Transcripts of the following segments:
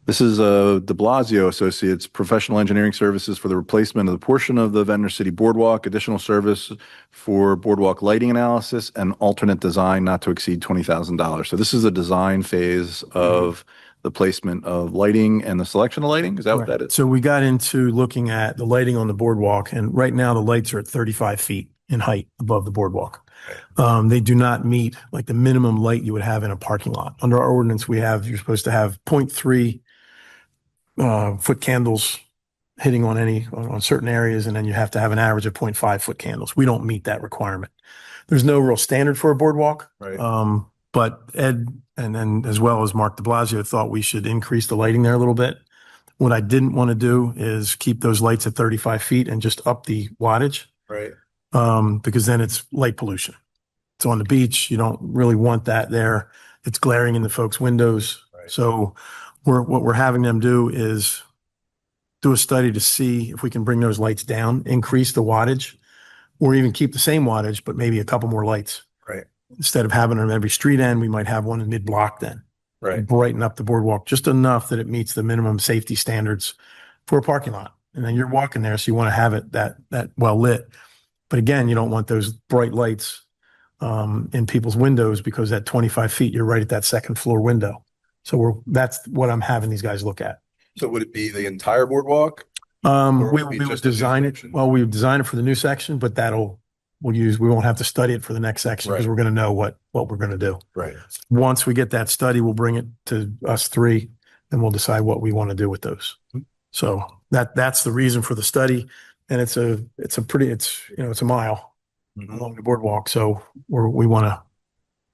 This is de Blasio Associates Professional Engineering Services for the replacement of the portion of the Ventnor City Boardwalk, additional service for boardwalk lighting analysis and alternate design not to exceed $20,000. So this is a design phase of the placement of lighting and the selection of lighting. Is that what that is? So we got into looking at the lighting on the boardwalk, and right now the lights are at 35 feet in height above the boardwalk. They do not meet like the minimum light you would have in a parking lot. Under our ordinance, you're supposed to have 0.3 foot candles hitting on certain areas, and then you have to have an average of 0.5 foot candles. We don't meet that requirement. There's no real standard for a boardwalk. Right. But Ed and then as well as Mark de Blasio thought we should increase the lighting there a little bit. What I didn't want to do is keep those lights at 35 feet and just up the wattage. Right. Because then it's light pollution. It's on the beach. You don't really want that there. It's glaring in the folks' windows. Right. So what we're having them do is do a study to see if we can bring those lights down, increase the wattage, or even keep the same wattage, but maybe a couple more lights. Right. Instead of having them every street end, we might have one in mid-block then. Right. Brighten up the boardwalk just enough that it meets the minimum safety standards for a parking lot. And then you're walking there, so you want to have it that well lit. But again, you don't want those bright lights in people's windows, because at 25 feet, you're right at that second floor window. So that's what I'm having these guys look at. So would it be the entire boardwalk? We would design it. Well, we would design it for the new section, but we won't have to study it for the next section, because we're going to know what we're going to do. Right. Once we get that study, we'll bring it to us three, and we'll decide what we want to do with those. So that's the reason for the study. And it's a mile along the boardwalk. So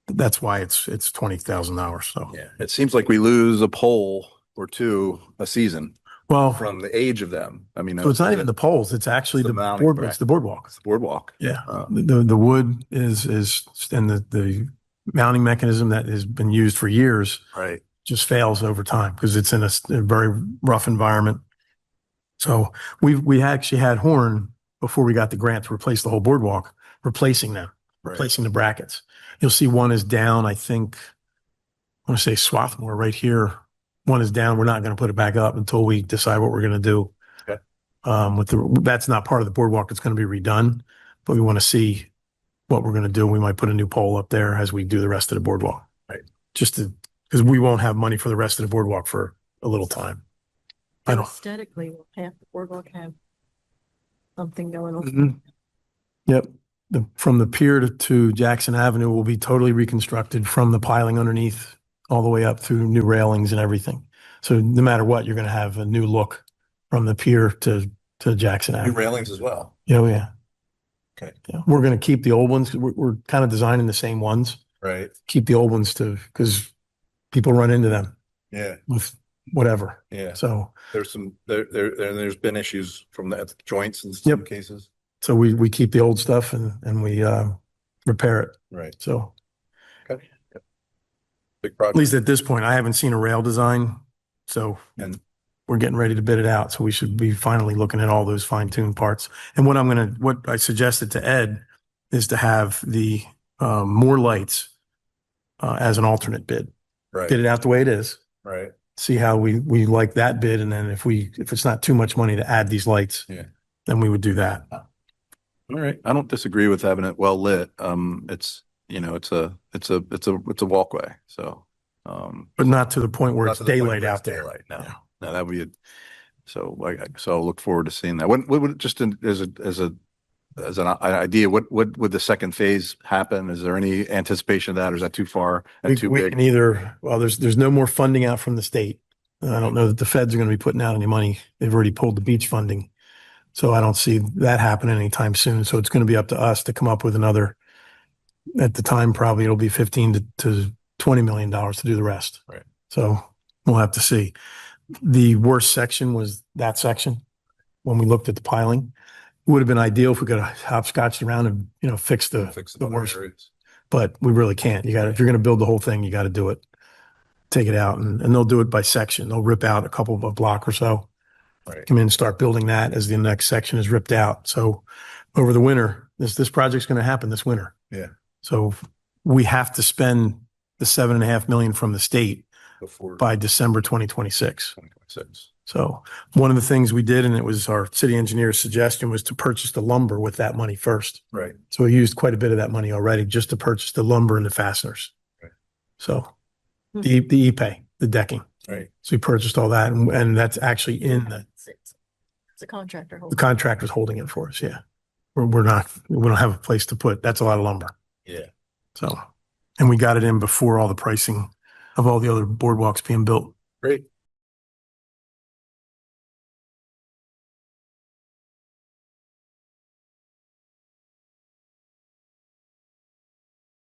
that's why it's $20,000. So yeah, it seems like we lose a pole or two a season. Well, from the age of them. I mean, so it's not even the poles. It's actually the boardwalk. It's the boardwalk. It's the boardwalk. Yeah. The wood is and the mounting mechanism that has been used for years. Right. Just fails over time because it's in a very rough environment. So we actually had Horn before we got the grant to replace the whole boardwalk, replacing them, replacing the brackets. You'll see one is down. I think I want to say Swarthmore right here. One is down. We're not going to put it back up until we decide what we're going to do. Okay. That's not part of the boardwalk. It's going to be redone, but we want to see what we're going to do. We might put a new pole up there as we do the rest of the boardwalk. Right. Because we won't have money for the rest of the boardwalk for a little time. Aesthetically, will half the boardwalk have something going on? Mm-hmm. Yep. From the pier to Jackson Avenue will be totally reconstructed from the piling underneath all the way up through new railings and everything. So no matter what, you're going to have a new look from the pier to Jackson Avenue. New railings as well. Oh, yeah. Okay. Yeah. We're going to keep the old ones. We're kind of designing the same ones. Right. Keep the old ones because people run into them. Yeah. With whatever. Yeah. So there's there's been issues from the joints in some cases. So we keep the old stuff and we repair it. Right. So. Okay. Yep. Big project. At least at this point, I haven't seen a rail design. So we're getting ready to bid it out. So we should be finally looking at all those fine-tuned parts. And what I suggested to Ed is to have the more lights as an alternate bid. Right. Get it out the way it is. Right. See how we like that bid. And then if it's not too much money to add these lights, then we would do that. All right. I don't disagree with having it well lit. It's a walkway. So, but not to the point where it's daylight out there. Daylight. No, no, that would be so. So I'll look forward to seeing that. What would just as an idea? What would the second phase happen? Is there any anticipation of that, or is that too far and too big? There's no more funding out from the state. I don't know that the feds are going to be putting out any money. They've already pulled the beach funding. So I don't see that happening anytime soon. So it's going to be up to us to come up with another, at the time, probably it'll be $15 to $20 million to do the rest. Right. So we'll have to see. The worst section was that section when we looked at the piling. It would have been ideal if we could have hopscotched around and, fix the worst, but we really can't. If you're going to build the whole thing, you got to do it, take it out and they'll do it by section. They'll rip out a couple of a block or so. Right. Come in and start building that as the next section is ripped out. So over the winter, this project's going to happen this winter. Yeah. So we have to spend the $7.5 million from the state Before by December 2026. 2026. So one of the things we did, and it was our city engineer's suggestion, was to purchase the lumber with that money first. Right. So we used quite a bit of that money already just to purchase the lumber and the fasteners. Right. So the e-pay, the decking. Right. So we purchased all that, and that's actually in It's a contractor. the contractor's holding it for us. Yeah. We don't have a place to put. That's a lot of lumber. Yeah. So, and we got it in before all the pricing of all the other boardwalks being built. Great.